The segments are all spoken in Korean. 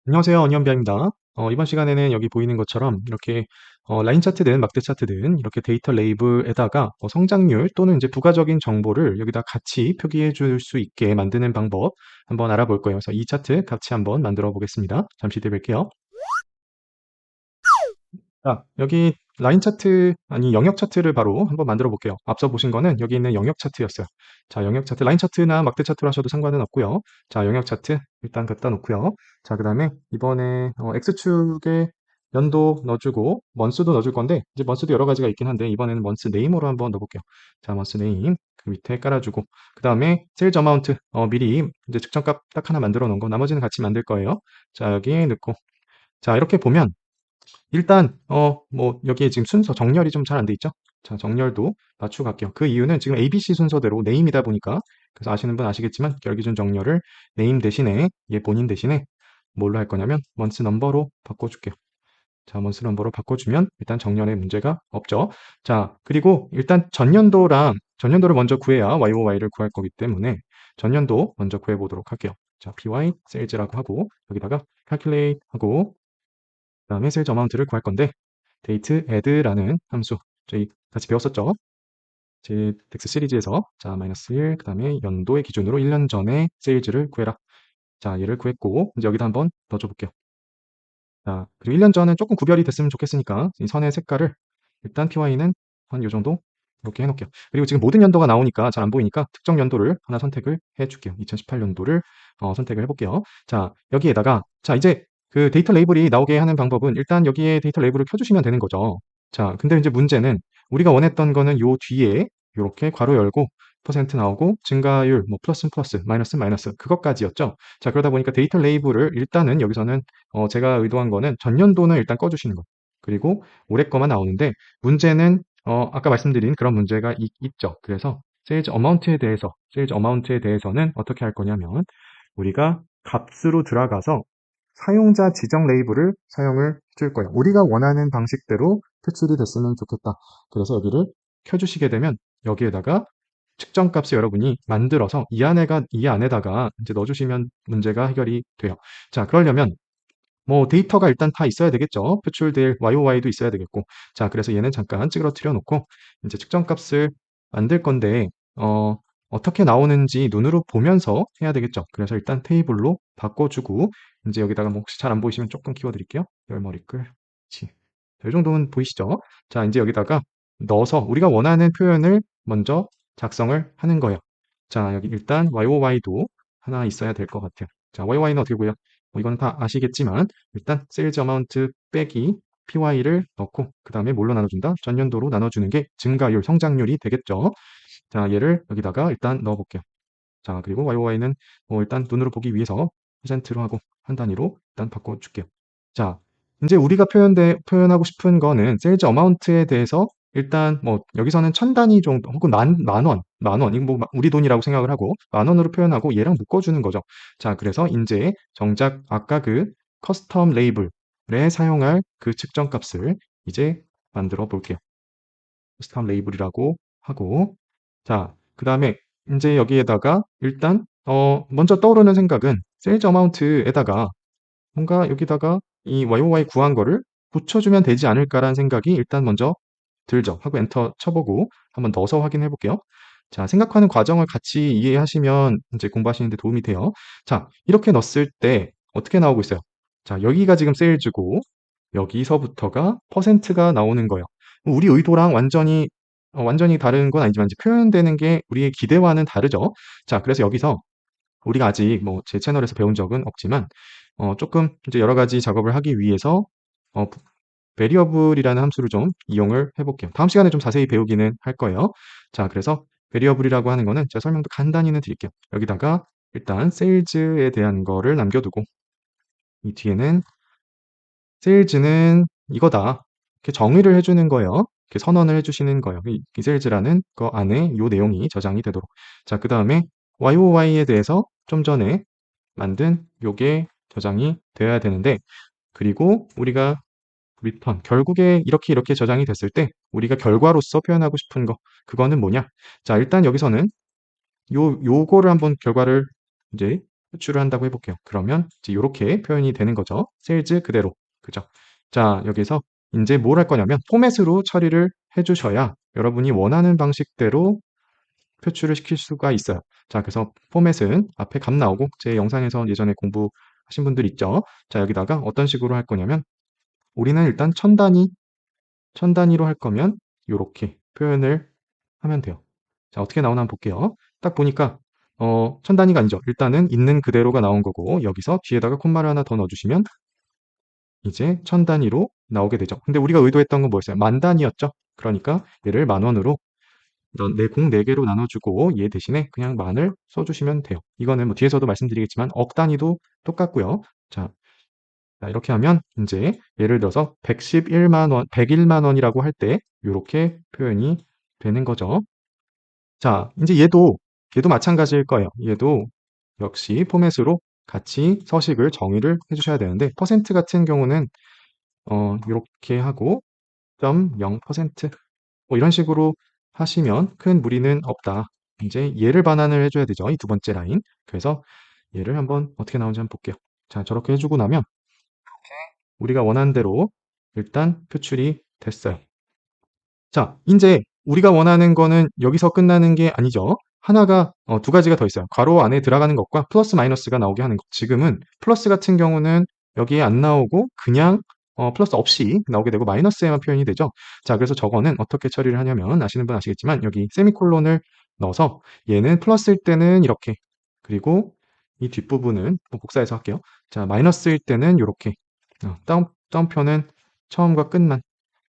안녕하세요. 언니언비아입니다. 이번 시간에는 여기 보이는 것처럼 이렇게 라인 차트든 막대 차트든 이렇게 데이터 레이블에다가 성장률 또는 이제 부가적인 정보를 여기다 같이 표기해 줄 수 있게 만드는 방법 한번 알아볼 거예요. 그래서 이 차트 같이 한번 만들어 보겠습니다. 잠시 뒤에 뵐게요. 자, 여기 라인 차트, 아니 영역 차트를 바로 한번 만들어 볼게요. 앞서 보신 거는 여기 있는 영역 차트였어요. 자, 영역 차트, 라인 차트나 막대 차트로 하셔도 상관은 없고요. 자, 영역 차트 일단 갖다 놓고요. 자, 그 다음에 이번에 X축에 연도 넣어주고 먼스도 넣어줄 건데 이제 먼스도 여러 가지가 있긴 한데 이번에는 먼스 네임으로 한번 넣어볼게요. 자, 먼스 네임 그 밑에 깔아주고 그 다음에 세일즈 어마운트 미리 이제 측정값 딱 하나 만들어 놓은 거 나머지는 같이 만들 거예요. 자, 여기에 넣고 자, 이렇게 보면 일단 뭐 여기에 지금 순서 정렬이 좀 잘 안 돼 있죠? 자, 정렬도 맞추고 갈게요. 그 이유는 지금 ABC 순서대로 네임이다 보니까 그래서 아시는 분 아시겠지만 열기준 정렬을 네임 대신에 얘 본인 대신에 뭘로 할 거냐면 먼스 넘버로 바꿔줄게요. 자, 먼스 넘버로 바꿔주면 일단 정렬에 문제가 없죠. 자, 그리고 일단 전년도를 먼저 구해야 YOY를 구할 거기 때문에 전년도 먼저 구해보도록 할게요. 자, PY 세일즈라고 하고 여기다가 calculate 하고 그다음에 세일즈 어마운트를 구할 건데 데이트 add라는 함수 저희 같이 배웠었죠. 제 덱스 시리즈에서 자 마이너스 1 그다음에 연도의 기준으로 1년 전에 세일즈를 구해라. 자 얘를 구했고 이제 여기다 한번 넣어줘 볼게요. 자 그리고 1년 전은 조금 구별이 됐으면 좋겠으니까 이 선의 색깔을 일단 py는 한 요 정도 이렇게 해놓을게요. 그리고 지금 모든 연도가 나오니까 잘 안 보이니까 특정 연도를 하나 선택을 해줄게요. 2018년도를 선택을 해볼게요. 자 여기에다가 자 이제 그 데이터 레이블이 나오게 하는 방법은 일단 여기에 데이터 레이블을 켜주시면 되는 거죠. 자 근데 이제 문제는 우리가 원했던 거는 요 뒤에 이렇게 괄호 열고 퍼센트 나오고 증가율 뭐 플러스 플러스 마이너스 마이너스 그것까지였죠. 자 그러다 보니까 데이터 레이블을 일단은 여기서는 제가 의도한 거는 전년도는 일단 꺼주시는 거. 그리고 올해 거만 나오는데 문제는 아까 말씀드린 그런 문제가 있죠. 그래서 세일즈 어마운트에 대해서는 어떻게 할 거냐면 우리가 값으로 들어가서 사용자 지정 레이블을 사용을 해줄 거예요. 우리가 원하는 방식대로 표출이 됐으면 좋겠다. 그래서 여기를 켜주시게 되면 여기에다가 측정 값을 여러분이 만들어서 이 안에다가 이제 넣어주시면 문제가 해결이 돼요. 자, 그러려면 뭐 데이터가 일단 다 있어야 되겠죠. 표출될 YOY도 있어야 되겠고. 자, 그래서 얘는 잠깐 찌그러뜨려 놓고 이제 측정 값을 만들 건데 어떻게 나오는지 눈으로 보면서 해야 되겠죠. 그래서 일단 테이블로 바꿔주고 이제 여기다가 뭐 혹시 잘 안 보이시면 조금 키워드릴게요. 열머리글. 이 정도는 보이시죠? 자, 이제 여기다가 넣어서 우리가 원하는 표현을 먼저 작성을 하는 거예요. 자, 여기 일단 YOY도 하나 있어야 될 것 같아요. 자, YOY는 어떻게 보여? 뭐 이거는 다 아시겠지만 일단 세일즈 어마운트 빼기 PY를 넣고 그 다음에 뭘로 나눠준다? 전년도로 나눠주는 게 증가율, 성장률이 되겠죠. 자, 얘를 여기다가 일단 넣어볼게요. 자, 그리고 YOY는 뭐 일단 눈으로 보기 위해서 퍼센트로 하고 한 단위로 일단 바꿔줄게요. 자, 이제 우리가 표현하고 싶은 거는 세일즈 어마운트에 대해서 일단 뭐 여기서는 1000단위 정도 혹은 만 원, 이거 뭐 우리 돈이라고 생각을 하고 만 원으로 표현하고 얘랑 묶어주는 거죠. 자, 그래서 이제 정작 아까 그 커스텀 레이블에 사용할 그 측정 값을 이제 만들어 볼게요. 커스텀 레이블이라고 하고 자, 그 다음에 이제 여기에다가 일단 먼저 떠오르는 생각은 세일즈 어마운트에다가 뭔가 여기다가 이 YOY 구한 거를 붙여주면 되지 않을까라는 생각이 일단 먼저 들죠. 하고 엔터 쳐보고 한번 넣어서 확인해 볼게요. 자, 생각하는 과정을 같이 이해하시면 이제 공부하시는데 도움이 돼요. 자, 이렇게 넣었을 때 어떻게 나오고 있어요? 자, 여기가 지금 세일즈고 여기서부터가 퍼센트가 나오는 거예요. 우리 의도랑 완전히 다른 건 아니지만 이제 표현되는 게 우리의 기대와는 다르죠. 자, 그래서 여기서 우리가 아직 뭐 제 채널에서 배운 적은 없지만 조금 이제 여러 가지 작업을 하기 위해서 어, 베리어블이라는 함수를 좀 이용을 해볼게요. 다음 시간에 좀 자세히 배우기는 할 거예요. 자, 그래서 베리어블이라고 하는 거는 제가 설명도 간단히는 드릴게요. 여기다가 일단 세일즈에 대한 거를 남겨두고 이 뒤에는 세일즈는 이거다. 이렇게 정의를 해주는 거예요. 이렇게 선언을 해주시는 거예요. 이 세일즈라는 거 안에 이 내용이 저장이 되도록. 자, 그 다음에 YOY에 대해서 좀 전에 만든 요게 저장이 되어야 되는데 그리고 우리가 리턴 결국에 이렇게 저장이 됐을 때 우리가 결과로서 표현하고 싶은 거 그거는 뭐냐? 자, 일단 여기서는 요거를 한번 결과를 이제 표출을 한다고 해볼게요. 그러면 이제 이렇게 표현이 되는 거죠. 세일즈 그대로. 그죠? 자, 여기서 이제 뭘 할 거냐면 포맷으로 처리를 해주셔야 여러분이 원하는 방식대로 표출을 시킬 수가 있어요. 자, 그래서 포맷은 앞에 값 나오고 제 영상에서 예전에 공부하신 분들 있죠. 자, 여기다가 어떤 식으로 할 거냐면 우리는 일단 천 단위로 할 거면 이렇게 표현을 하면 돼요. 자, 어떻게 나오나 한번 볼게요. 딱 보니까 천 단위가 아니죠. 일단은 있는 그대로가 나온 거고 여기서 뒤에다가 콤마를 하나 더 넣어주시면 이제 천 단위로 나오게 되죠. 근데 우리가 의도했던 건 뭐였어요? 만 단위였죠. 그러니까 얘를 만 원으로 공 4개로 나눠주고 얘 대신에 그냥 만을 써주시면 돼요. 이거는 뭐 뒤에서도 말씀드리겠지만 억 단위도 똑같고요. 자, 이렇게 하면 이제 예를 들어서 111만 원, 101만 원이라고 할 때 이렇게 표현이 되는 거죠. 자, 이제 얘도 마찬가지일 거예요. 얘도 역시 포맷으로 같이 서식을 정의를 해주셔야 되는데 퍼센트 같은 경우는 이렇게 하고 0.0% 뭐 이런 식으로 하시면 큰 무리는 없다. 이제 얘를 반환을 해줘야 되죠. 이 두 번째 라인. 그래서 얘를 한번 어떻게 나오는지 한번 볼게요. 자, 저렇게 해주고 나면 우리가 원하는 대로 일단 표출이 됐어요. 자, 이제 우리가 원하는 거는 여기서 끝나는 게 아니죠. 하나가 두 가지가 더 있어요. 괄호 안에 들어가는 것과 플러스 마이너스가 나오게 하는 것. 지금은 플러스 같은 경우는 여기에 안 나오고 그냥 플러스 없이 나오게 되고 마이너스에만 표현이 되죠. 자, 그래서 저거는 어떻게 처리를 하냐면 아시는 분 아시겠지만 여기 세미콜론을 넣어서 얘는 플러스일 때는 이렇게 그리고 이 뒷부분은 복사해서 할게요. 자, 마이너스일 때는 이렇게 다운표는 처음과 끝만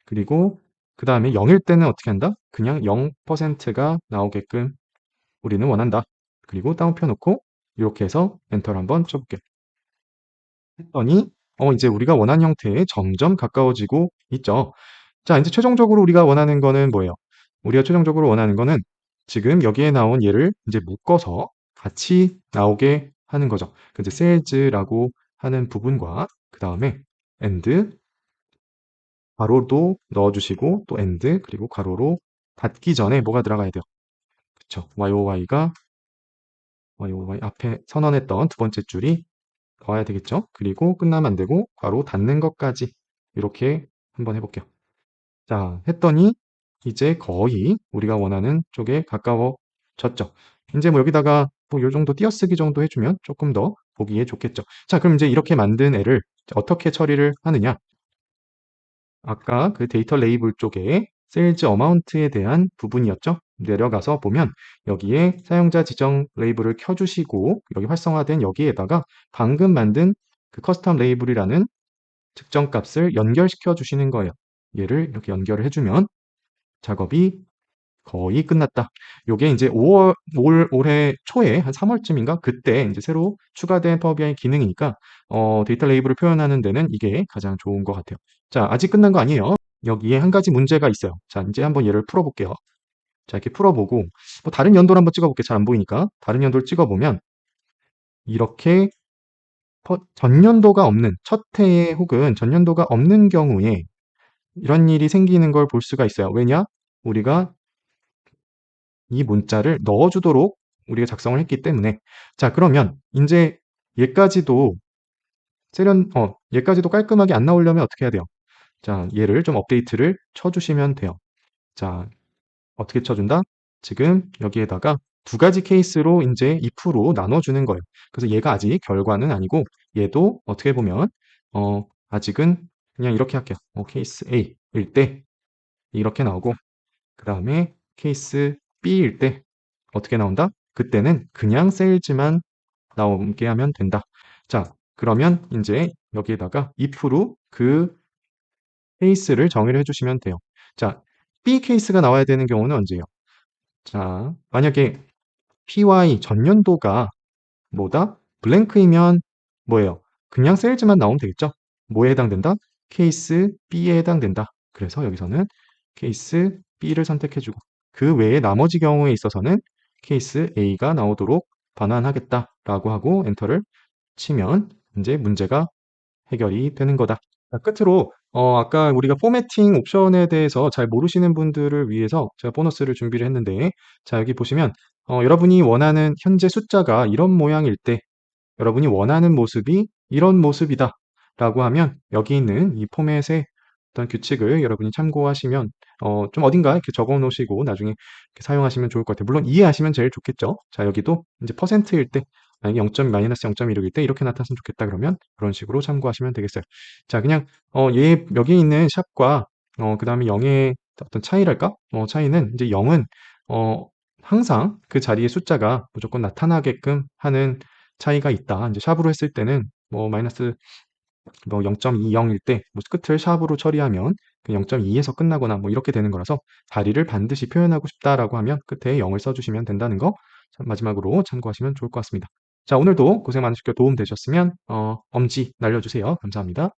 그리고 그 다음에 0일 때는 어떻게 한다? 그냥 0%가 나오게끔 우리는 원한다. 그리고 다운표 놓고 이렇게 해서 엔터를 한번 쳐볼게요. 했더니 이제 우리가 원하는 형태에 점점 가까워지고 있죠. 자, 이제 최종적으로 우리가 원하는 거는 뭐예요? 우리가 최종적으로 원하는 거는 지금 여기에 나온 얘를 이제 묶어서 같이 나오게 하는 거죠. 그 이제 sales라고 하는 부분과 그 다음에 and 괄호도 넣어주시고 또 and 그리고 괄호로 닫기 전에 뭐가 들어가야 돼요? 그쵸? yoy가 yoy 앞에 선언했던 두 번째 줄이 나와야 되겠죠? 그리고 끝나면 안 되고 괄호 닫는 것까지 이렇게 한번 해볼게요. 자, 했더니 이제 거의 우리가 원하는 쪽에 가까워졌죠. 이제 뭐 여기다가 뭐 요 정도 띄어쓰기 정도 해주면 조금 더 보기에 좋겠죠. 자, 그럼 이제 이렇게 만든 애를 어떻게 처리를 하느냐? 아까 그 데이터 레이블 쪽에 세일즈 어마운트에 대한 부분이었죠. 내려가서 보면 여기에 사용자 지정 레이블을 켜주시고 여기 활성화된 여기에다가 방금 만든 그 커스텀 레이블이라는 측정 값을 연결시켜 주시는 거예요. 얘를 이렇게 연결을 해주면 작업이 거의 끝났다. 요게 이제 올해 초에 한 3월쯤인가 그때 이제 새로 추가된 파워비아이 기능이니까 데이터 레이블을 표현하는 데는 이게 가장 좋은 것 같아요. 자, 아직 끝난 거 아니에요. 여기에 한 가지 문제가 있어요. 자, 이제 한번 얘를 풀어볼게요. 자, 이렇게 풀어보고 뭐 다른 연도를 한번 찍어볼게요. 잘 안 보이니까 다른 연도를 찍어보면 이렇게 전년도가 없는 첫 해에 혹은 전년도가 없는 경우에 이런 일이 생기는 걸 볼 수가 있어요. 왜냐? 우리가 이 문자를 넣어주도록 우리가 작성을 했기 때문에 자, 그러면 이제 얘까지도 얘까지도 깔끔하게 안 나오려면 어떻게 해야 돼요? 자, 얘를 좀 업데이트를 쳐주시면 돼요. 자, 어떻게 쳐준다? 지금 여기에다가 두 가지 케이스로 이제 if로 나눠주는 거예요. 그래서 얘가 아직 결과는 아니고 얘도 어떻게 보면 아직은 그냥 이렇게 할게요. 케이스 A일 때 이렇게 나오고 그 다음에 케이스 B일 때 어떻게 나온다? 그때는 그냥 세일즈만 나오게 하면 된다. 자, 그러면 이제 여기에다가 if로 그 케이스를 정의를 해주시면 돼요. 자, B 케이스가 나와야 되는 경우는 언제예요? 자, 만약에 PY 전년도가 뭐다? 블랭크이면 뭐예요? 그냥 세일즈만 나오면 되겠죠? 뭐에 해당된다? 케이스 B에 해당된다. 그래서 여기서는 케이스 B를 선택해주고 그 외에 나머지 경우에 있어서는 케이스 A가 나오도록 반환하겠다라고 하고 엔터를 치면 이제 문제가 해결이 되는 거다. 자, 끝으로 아까 우리가 포매팅 옵션에 대해서 잘 모르시는 분들을 위해서 제가 보너스를 준비를 했는데 자, 여기 보시면 여러분이 원하는 현재 숫자가 이런 모양일 때 여러분이 원하는 모습이 이런 모습이다 라고 하면 여기 있는 이 포맷의 어떤 규칙을 여러분이 참고하시면 좀 어딘가 이렇게 적어 놓으시고 나중에 이렇게 사용하시면 좋을 것 같아요. 물론 이해하시면 제일 좋겠죠. 자, 여기도 이제 퍼센트일 때 만약에 0. 마이너스 0.16일 때 이렇게 나타났으면 좋겠다 그러면 그런 식으로 참고하시면 되겠어요. 자, 그냥 여기 있는 샵과 그다음에 0의 어떤 차이랄까? 차이는 이제 0은 항상 그 자리에 숫자가 무조건 나타나게끔 하는 차이가 있다. 이제 샵으로 했을 때는 마이너스 0.20일 때 끝을 샵으로 처리하면 그 0.2에서 끝나거나 이렇게 되는 거라서 자리를 반드시 표현하고 싶다라고 하면 끝에 0을 써주시면 된다는 거 마지막으로 참고하시면 좋을 것 같습니다. 자, 오늘도 고생 많으셨고 도움 되셨으면 엄지 날려주세요. 감사합니다.